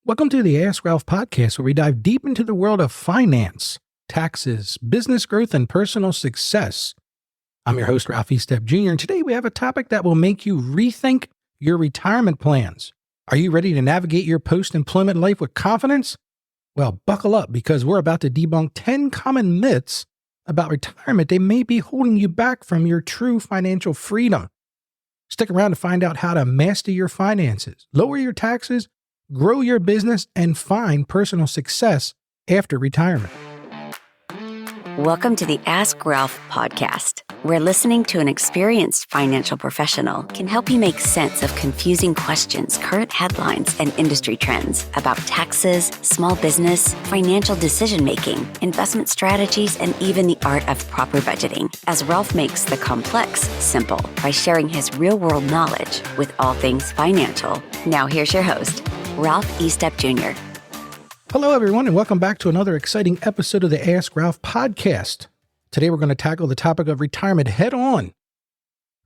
Welcome to the Ask Ralph podcast, where we dive deep into the world of finance, taxes, business growth, and personal success. I'm your host, Ralph Estep Jr., and today we have a topic that will make you rethink your retirement plans. Are you ready to navigate your post-employment life with confidence? Well, buckle up, because we're about to debunk 10 common myths about retirement that may be holding you back from your true financial freedom. Stick around to find out how to master your finances, lower your taxes, grow your business, and find personal success after retirement. Welcome to the Ask Ralph podcast, where listening to an experienced financial professional can help you make sense of confusing questions, current headlines, and industry trends about taxes, small business, financial decision-making, investment strategies, and even the art of proper budgeting, as Ralph makes the complex simple by sharing his real-world knowledge with all things financial. Now here's your host, Ralph Estep Jr. Hello, everyone, and welcome back to another exciting episode of the Ask Ralph podcast. Today, we're going to tackle the topic of retirement head on.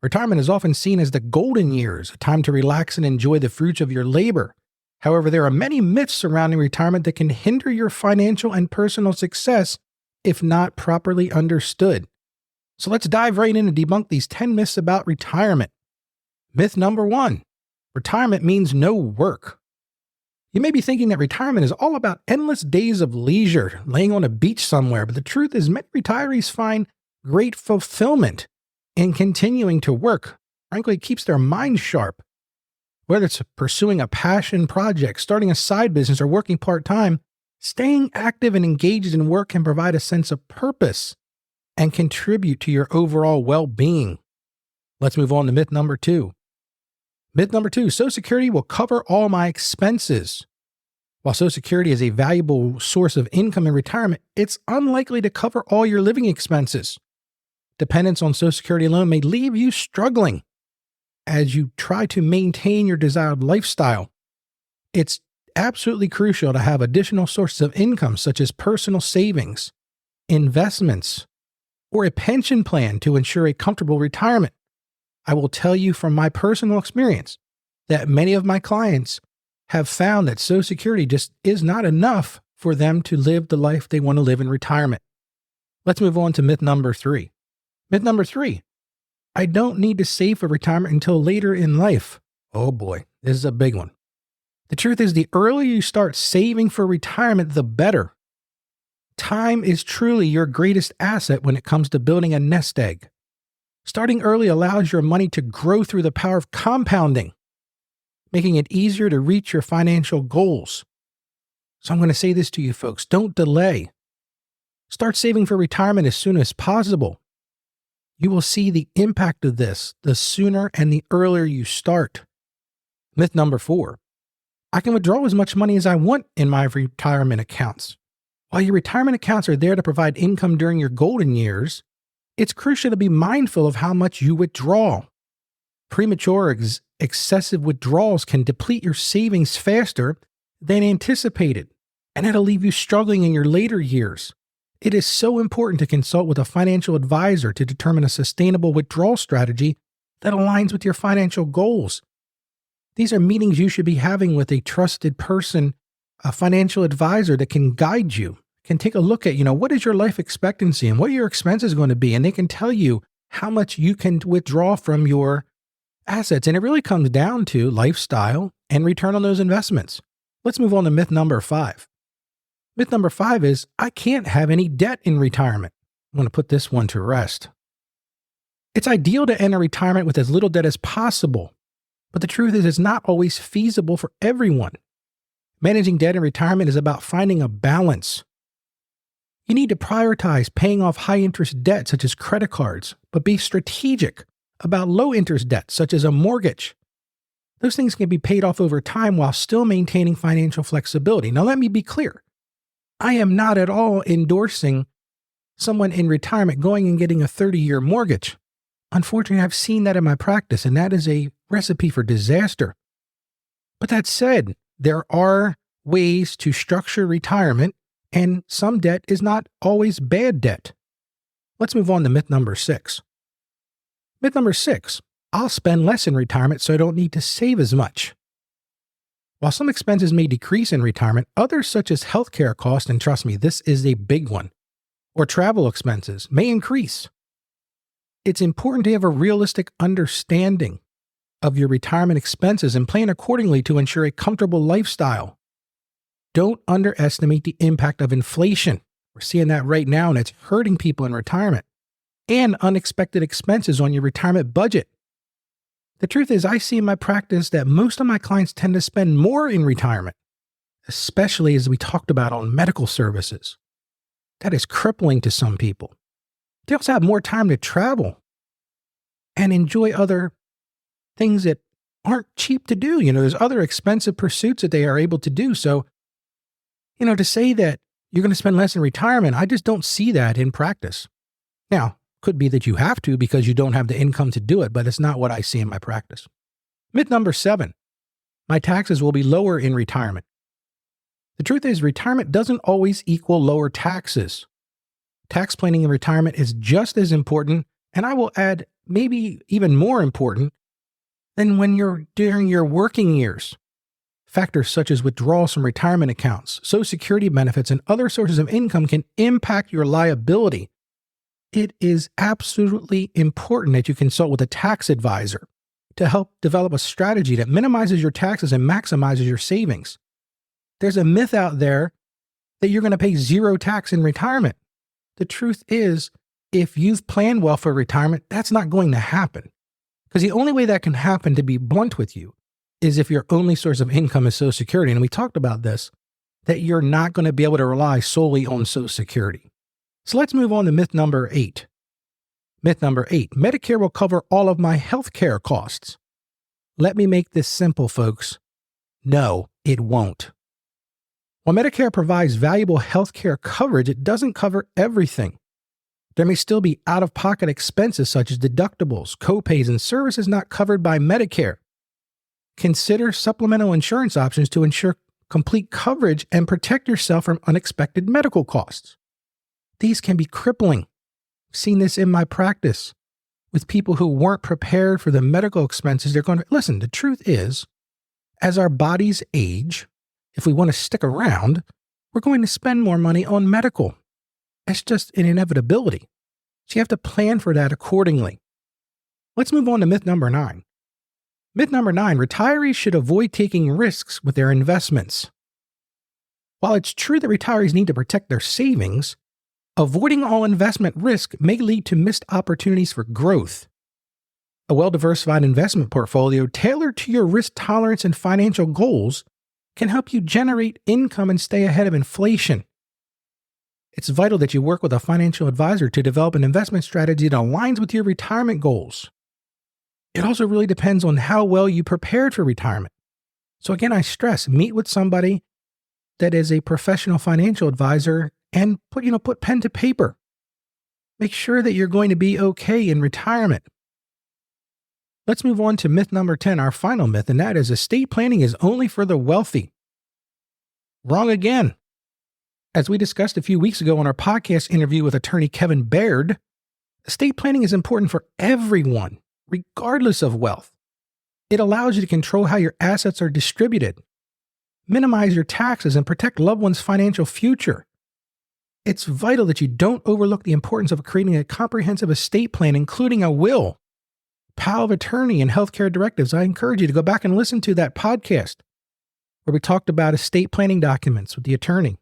Retirement is often seen as the golden years, a time to relax and enjoy the fruits of your labor. However, there are many myths surrounding retirement that can hinder your financial and personal success if not properly understood. So let's dive right in and debunk these 10 myths about retirement. Myth number 1, retirement means no work. You may be thinking that retirement is all about endless days of leisure, laying on a beach somewhere, but the truth is many retirees find great fulfillment in continuing to work. Frankly, it keeps their mind sharp. Whether it's pursuing a passion project, starting a side business, or working part-time, staying active and engaged in work can provide a sense of purpose and contribute to your overall well-being. Let's move on to myth number 2. Myth number 2, Social Security will cover all my expenses. While Social Security is a valuable source of income in retirement, it's unlikely to cover all your living expenses. Dependence on Social Security alone may leave you struggling as you try to maintain your desired lifestyle. It's absolutely crucial to have additional sources of income, such as personal savings, investments, or a pension plan to ensure a comfortable retirement. I will tell you from my personal experience that many of my clients have found that Social Security just is not enough for them to live the life they want to live in retirement. Let's move on to myth number 3. Myth number 3, I don't need to save for retirement until later in life. Oh boy, this is a big one. The truth is, the earlier you start saving for retirement, the better. Time is truly your greatest asset when it comes to building a nest egg. Starting early allows your money to grow through the power of compounding, making it easier to reach your financial goals. So I'm going to say this to you folks, don't delay. Start saving for retirement as soon as possible. You will see the impact of this the sooner and the earlier you start. Myth number 4, I can withdraw as much money as I want in my retirement accounts. While your retirement accounts are there to provide income during your golden years, it's crucial to be mindful of how much you withdraw. Premature or excessive withdrawals can deplete your savings faster than anticipated, and that'll leave you struggling in your later years. It is so important to consult with a financial advisor to determine a sustainable withdrawal strategy that aligns with your financial goals. These are meetings you should be having with a trusted person, a financial advisor that can guide you, can take a look at, what is your life expectancy and what are your expenses going to be? And they can tell you how much you can withdraw from your assets. And it really comes down to lifestyle and return on those investments. Let's move on to myth number 5. Myth number 5 is, I can't have any debt in retirement. I'm going to put this one to rest. It's ideal to enter retirement with as little debt as possible, but the truth is it's not always feasible for everyone. Managing debt in retirement is about finding a balance. You need to prioritize paying off high-interest debt, such as credit cards, but be strategic about low-interest debt, such as a mortgage. Those things can be paid off over time while still maintaining financial flexibility. Now, let me be clear. I am not at all endorsing someone in retirement going and getting a 30-year mortgage. Unfortunately, I've seen that in my practice, and that is a recipe for disaster. But that said, there are ways to structure retirement, and some debt is not always bad debt. Let's move on to myth number 6. Myth number 6, I'll spend less in retirement so I don't need to save as much. While some expenses may decrease in retirement, others such as healthcare costs, and trust me, this is a big one, or travel expenses may increase. It's important to have a realistic understanding of your retirement expenses and plan accordingly to ensure a comfortable lifestyle. Don't underestimate the impact of inflation. We're seeing that right now, and it's hurting people in retirement, and unexpected expenses on your retirement budget. The truth is, I see in my practice that most of my clients tend to spend more in retirement, especially as we talked about on medical services. That is crippling to some people. They also have more time to travel and enjoy other things that aren't cheap to do. There's other expensive pursuits that they are able to do. So, to say that you're going to spend less in retirement, I just don't see that in practice. Now, could be that you have to because you don't have the income to do it, but it's not what I see in my practice. Myth number 7, my taxes will be lower in retirement. The truth is, retirement doesn't always equal lower taxes. Tax planning in retirement is just as important, and I will add maybe even more important than when you're during your working years. Factors such as withdrawals from retirement accounts, Social Security benefits, and other sources of income can impact your liability. It is absolutely important that you consult with a tax advisor to help develop a strategy that minimizes your taxes and maximizes your savings. There's a myth out there that you're going to pay zero tax in retirement. The truth is, if you've planned well for retirement, that's not going to happen. Because the only way that can happen, to be blunt with you, is if your only source of income is Social Security. And we talked about this, that you're not going to be able to rely solely on Social Security. So let's move on to myth number 8. Myth number 8, Medicare will cover all of my healthcare costs. Let me make this simple, folks. No, it won't. While Medicare provides valuable healthcare coverage, it doesn't cover everything. There may still be out-of-pocket expenses such as deductibles, copays, and services not covered by Medicare. Consider supplemental insurance options to ensure complete coverage and protect yourself from unexpected medical costs. These can be crippling. I've seen this in my practice with people who weren't prepared for the medical expenses they're going to. Listen, the truth is, as our bodies age, if we want to stick around, we're going to spend more money on medical. That's just an inevitability. So you have to plan for that accordingly. Let's move on to myth number 9. Myth number 9, retirees should avoid taking risks with their investments. While it's true that retirees need to protect their savings, avoiding all investment risk may lead to missed opportunities for growth. A well-diversified investment portfolio tailored to your risk tolerance and financial goals can help you generate income and stay ahead of inflation. It's vital that you work with a financial advisor to develop an investment strategy that aligns with your retirement goals. It also really depends on how well you prepared for retirement. So again, I stress, meet with somebody that is a professional financial advisor and put pen to paper. Make sure that you're going to be okay in retirement. Let's move on to myth number 10, our final myth, and that is estate planning is only for the wealthy. Wrong again. As we discussed a few weeks ago on our podcast interview with attorney Kevin Baird, estate planning is important for everyone, regardless of wealth. It allows you to control how your assets are distributed, minimize your taxes, and protect loved ones' financial future. It's vital that you don't overlook the importance of creating a comprehensive estate plan, including a will, power of attorney, and healthcare directives. I encourage you to go back and listen to that podcast where we talked about estate planning documents with the attorney.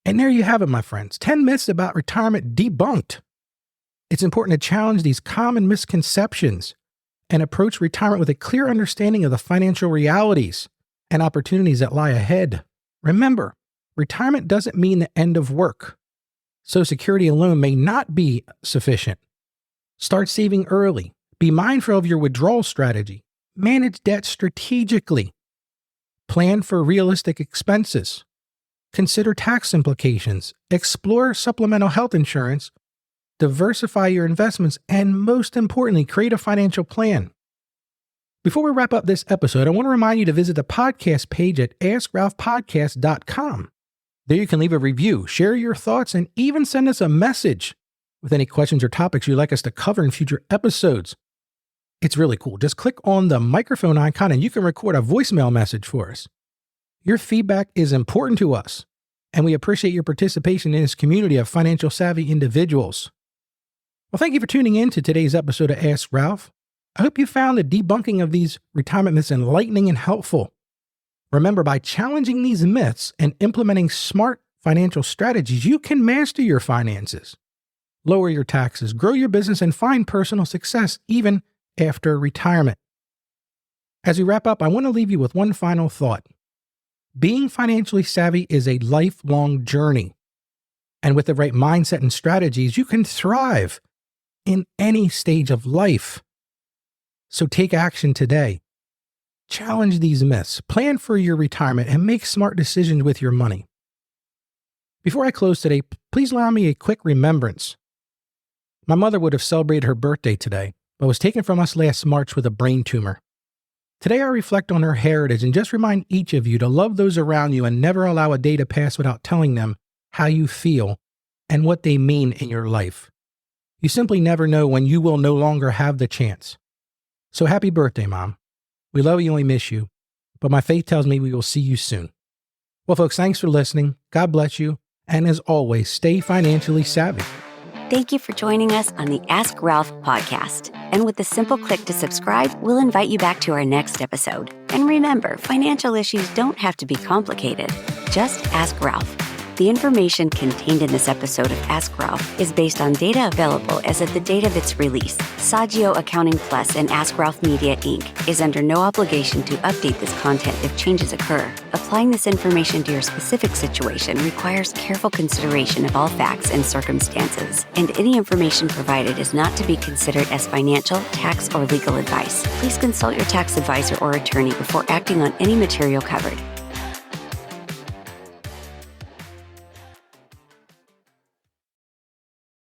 And there you have it, my friends. 10 myths about retirement debunked. It's important to challenge these common misconceptions and approach retirement with a clear understanding of the financial realities and opportunities that lie ahead. Remember, retirement doesn't mean the end of work. Social Security alone may not be sufficient. Start saving early. Be mindful of your withdrawal strategy. Manage debt strategically. Plan for realistic expenses. Consider tax implications. Explore supplemental health insurance. Diversify your investments. And most importantly, create a financial plan. Before we wrap up this episode, I want to remind you to visit the podcast page at askralphpodcast.com. There you can leave a review, share your thoughts, and even send us a message with any questions or topics you'd like us to cover in future episodes. It's really cool. Just click on the microphone icon and you can record a voicemail message for us. Your feedback is important to us, and we appreciate your participation in this community of financial savvy individuals. Well, thank you for tuning in to today's episode of Ask Ralph. I hope you found the debunking of these retirement myths enlightening and helpful. Remember, by challenging these myths and implementing smart financial strategies, you can master your finances, lower your taxes, grow your business, and find personal success even after retirement. As we wrap up, I want to leave you with one final thought. Being financially savvy is a lifelong journey, and with the right mindset and strategies, you can thrive in any stage of life. So take action today. Challenge these myths, plan for your retirement, and make smart decisions with your money. Before I close today, please allow me a quick remembrance. My mother would have celebrated her birthday today, but was taken from us last March with a brain tumor. Today I reflect on her heritage and just remind each of you to love those around you and never allow a day to pass without telling them how you feel and what they mean in your life. You simply never know when you will no longer have the chance. So happy birthday, Mom. We love you and we miss you, but my faith tells me we will see you soon. Well, folks, thanks for listening. God bless you. And as always, stay financially savvy. Thank you for joining us on the Ask Ralph podcast. And with a simple click to subscribe, we'll invite you back to our next episode. And remember, financial issues don't have to be complicated. Just ask Ralph. The information contained in this episode of Ask Ralph is based on data available as of the date of its release. Saggio Accounting Plus and Ask Ralph Media, Inc. is under no obligation to update this content if changes occur. Applying this information to your specific situation requires careful consideration of all facts and circumstances, and any information provided is not to be considered as financial, tax, or legal advice. Please consult your tax advisor or attorney before acting on any material covered.